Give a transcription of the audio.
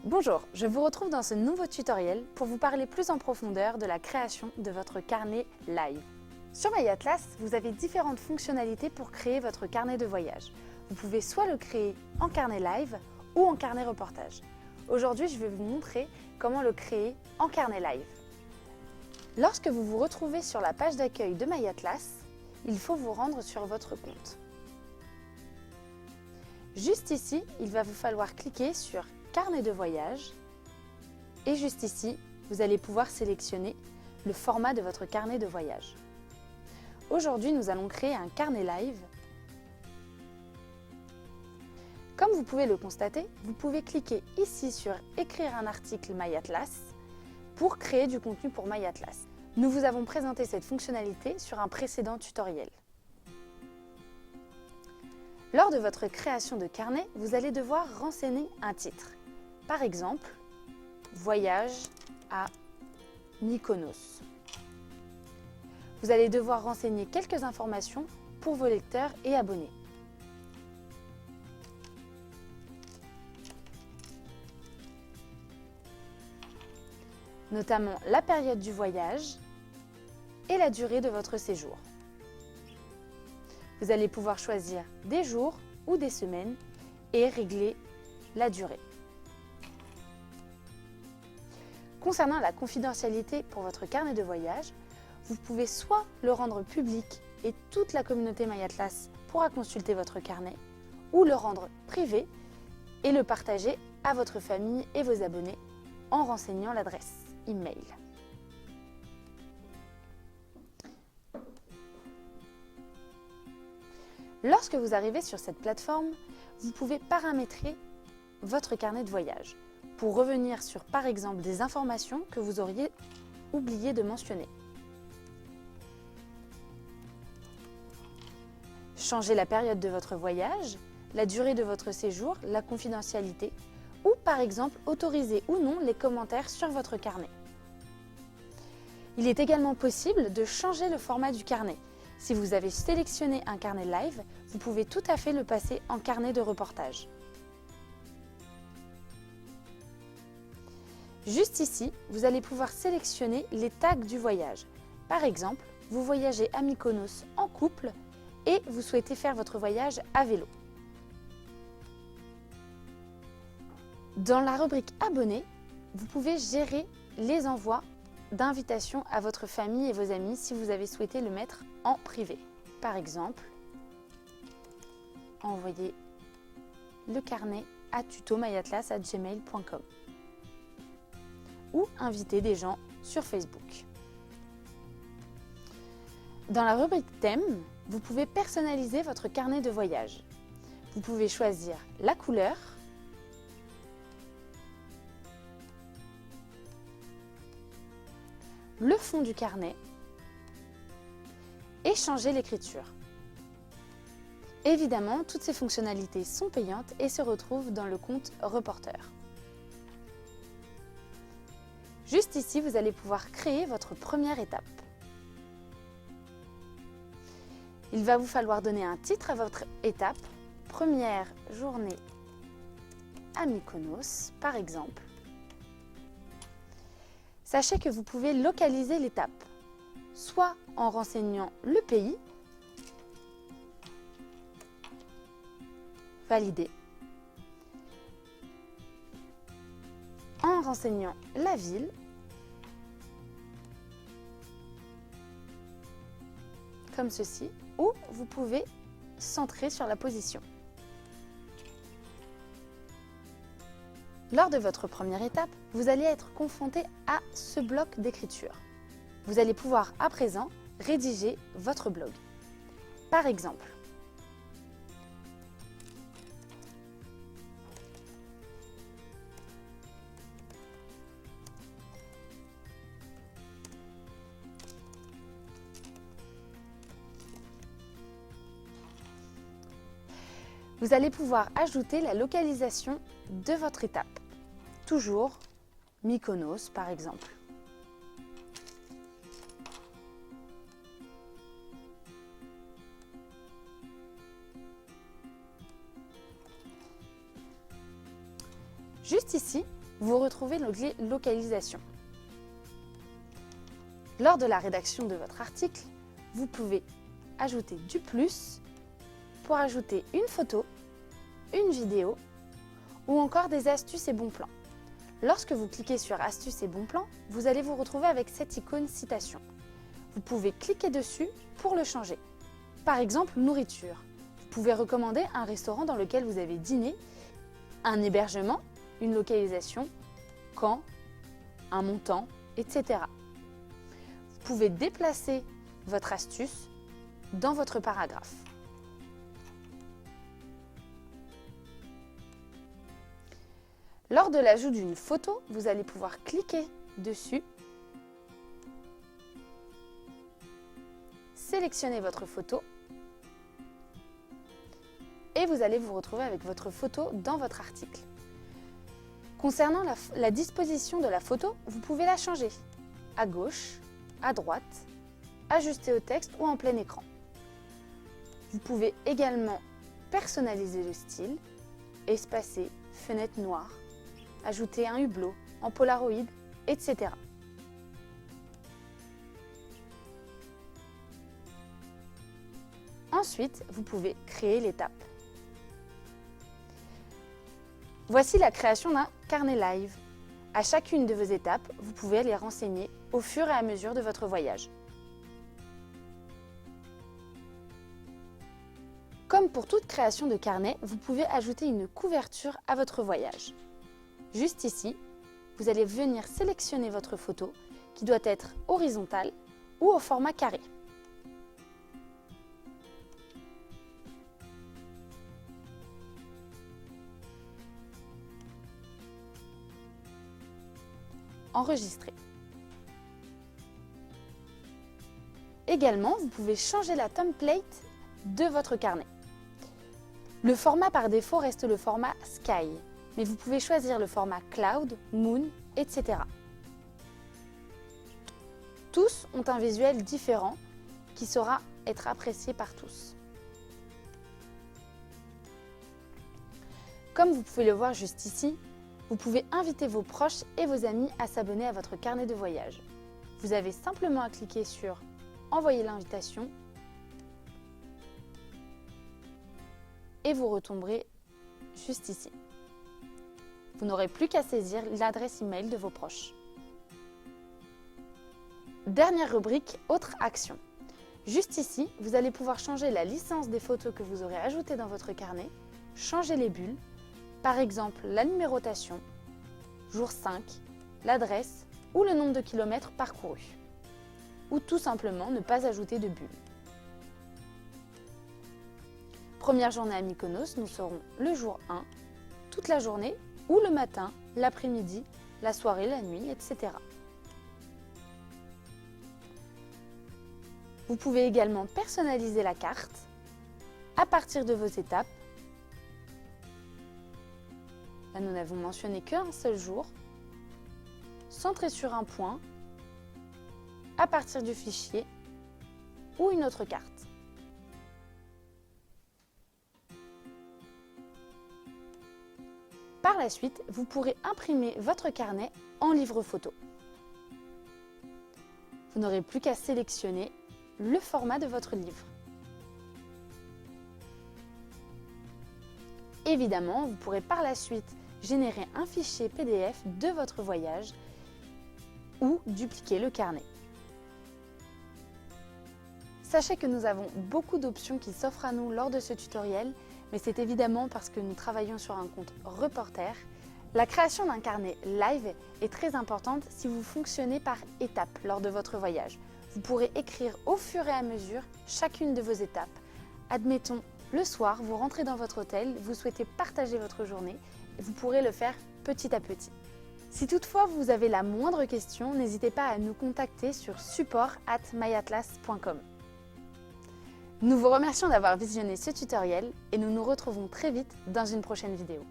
Bonjour, je vous retrouve dans ce nouveau tutoriel pour vous parler plus en profondeur de la création de votre carnet live. Sur MyAtlas, vous avez différentes fonctionnalités pour créer votre carnet de voyage. Vous pouvez soit le créer en carnet live ou en carnet reportage. Aujourd'hui, je vais vous montrer comment le créer en carnet live. Lorsque vous vous retrouvez sur la page d'accueil de MyAtlas, il faut vous rendre sur votre compte. Juste ici, il va vous falloir cliquer sur Carnet de voyage et juste ici, vous allez pouvoir sélectionner le format de votre carnet de voyage. Aujourd'hui, nous allons créer un carnet live. Comme vous pouvez le constater, vous pouvez cliquer ici sur Écrire un article MyAtlas pour créer du contenu pour MyAtlas. Nous vous avons présenté cette fonctionnalité sur un précédent tutoriel. Lors de votre création de carnet, vous allez devoir renseigner un titre. Par exemple, Voyage à Mykonos. Vous allez devoir renseigner quelques informations pour vos lecteurs et abonnés. Notamment la période du voyage et la durée de votre séjour. Vous allez pouvoir choisir des jours ou des semaines et régler la durée. Concernant la confidentialité pour votre carnet de voyage, vous pouvez soit le rendre public et toute la communauté MyAtlas pourra consulter votre carnet, ou le rendre privé et le partager à votre famille et vos abonnés en renseignant l'adresse email. Lorsque vous arrivez sur cette plateforme, vous pouvez paramétrer votre carnet de voyage pour revenir sur, par exemple, des informations que vous auriez oublié de mentionner. Changer la période de votre voyage, la durée de votre séjour, la confidentialité ou, par exemple, autoriser ou non les commentaires sur votre carnet. Il est également possible de changer le format du carnet. Si vous avez sélectionné un carnet live, vous pouvez tout à fait le passer en carnet de reportage. Juste ici, vous allez pouvoir sélectionner les tags du voyage. Par exemple, vous voyagez à Mykonos en couple et vous souhaitez faire votre voyage à vélo. Dans la rubrique Abonnés, vous pouvez gérer les envois d'invitations à votre famille et vos amis si vous avez souhaité le mettre en privé. Par exemple, envoyer le carnet à tutomyatlas@gmail.com ou inviter des gens sur Facebook. Dans la rubrique Thème, vous pouvez personnaliser votre carnet de voyage. Vous pouvez choisir la couleur, le fond du carnet et changer l'écriture. Évidemment, toutes ces fonctionnalités sont payantes et se retrouvent dans le compte Reporter. Juste ici, vous allez pouvoir créer votre première étape. Il va vous falloir donner un titre à votre étape, première journée à Mykonos, par exemple. Sachez que vous pouvez localiser l'étape, soit en renseignant le pays, valider, en renseignant la ville, comme ceci, ou vous pouvez centrer sur la position. Lors de votre première étape, vous allez être confronté à ce bloc d'écriture. Vous allez pouvoir à présent rédiger votre blog. Par exemple, vous allez pouvoir ajouter la localisation de votre étape. Toujours Mykonos, par exemple. Juste ici, vous retrouvez l'onglet Localisation. Lors de la rédaction de votre article, vous pouvez ajouter du plus pour ajouter une photo, une vidéo ou encore des astuces et bons plans. Lorsque vous cliquez sur Astuces et bons plans, vous allez vous retrouver avec cette icône Citation. Vous pouvez cliquer dessus pour le changer. Par exemple, nourriture. Vous pouvez recommander un restaurant dans lequel vous avez dîné, un hébergement, une localisation, quand, un montant, etc. Vous pouvez déplacer votre astuce dans votre paragraphe. Lors de l'ajout d'une photo, vous allez pouvoir cliquer dessus, sélectionner votre photo et vous allez vous retrouver avec votre photo dans votre article. Concernant la disposition de la photo, vous pouvez la changer à gauche, à droite, ajuster au texte ou en plein écran. Vous pouvez également personnaliser le style, espacer, fenêtre noire, ajouter un hublot en Polaroid, etc. Ensuite, vous pouvez créer l'étape. Voici la création d'un carnet live. À chacune de vos étapes, vous pouvez les renseigner au fur et à mesure de votre voyage. Comme pour toute création de carnet, vous pouvez ajouter une couverture à votre voyage. Juste ici, vous allez venir sélectionner votre photo qui doit être horizontale ou au format carré. Enregistrer. Également, vous pouvez changer la template de votre carnet. Le format par défaut reste le format Sky, mais vous pouvez choisir le format Cloud, Moon, etc. Tous ont un visuel différent qui saura être apprécié par tous. Comme vous pouvez le voir juste ici, vous pouvez inviter vos proches et vos amis à s'abonner à votre carnet de voyage. Vous avez simplement à cliquer sur « Envoyer l'invitation » et vous retomberez juste ici. Vous n'aurez plus qu'à saisir l'adresse email de vos proches. Dernière rubrique, autres actions. Juste ici, vous allez pouvoir changer la licence des photos que vous aurez ajoutées dans votre carnet, changer les bulles, par exemple la numérotation, jour 5, l'adresse ou le nombre de kilomètres parcourus. Ou tout simplement ne pas ajouter de bulles. Première journée à Mykonos, nous serons le jour 1, toute la journée ou le matin, l'après-midi, la soirée, la nuit, etc. Vous pouvez également personnaliser la carte à partir de vos étapes. Là, nous n'avons mentionné qu'un seul jour. Centrer sur un point à partir du fichier ou une autre carte. Par la suite, vous pourrez imprimer votre carnet en livre photo. Vous n'aurez plus qu'à sélectionner le format de votre livre. Évidemment, vous pourrez par la suite générer un fichier PDF de votre voyage ou dupliquer le carnet. Sachez que nous avons beaucoup d'options qui s'offrent à nous lors de ce tutoriel, mais c'est évidemment parce que nous travaillons sur un compte reporter. La création d'un carnet live est très importante si vous fonctionnez par étapes lors de votre voyage. Vous pourrez écrire au fur et à mesure chacune de vos étapes. Admettons, le soir, vous rentrez dans votre hôtel, vous souhaitez partager votre journée, et vous pourrez le faire petit à petit. Si toutefois vous avez la moindre question, n'hésitez pas à nous contacter sur support@myatlas.com. Nous vous remercions d'avoir visionné ce tutoriel et nous nous retrouvons très vite dans une prochaine vidéo.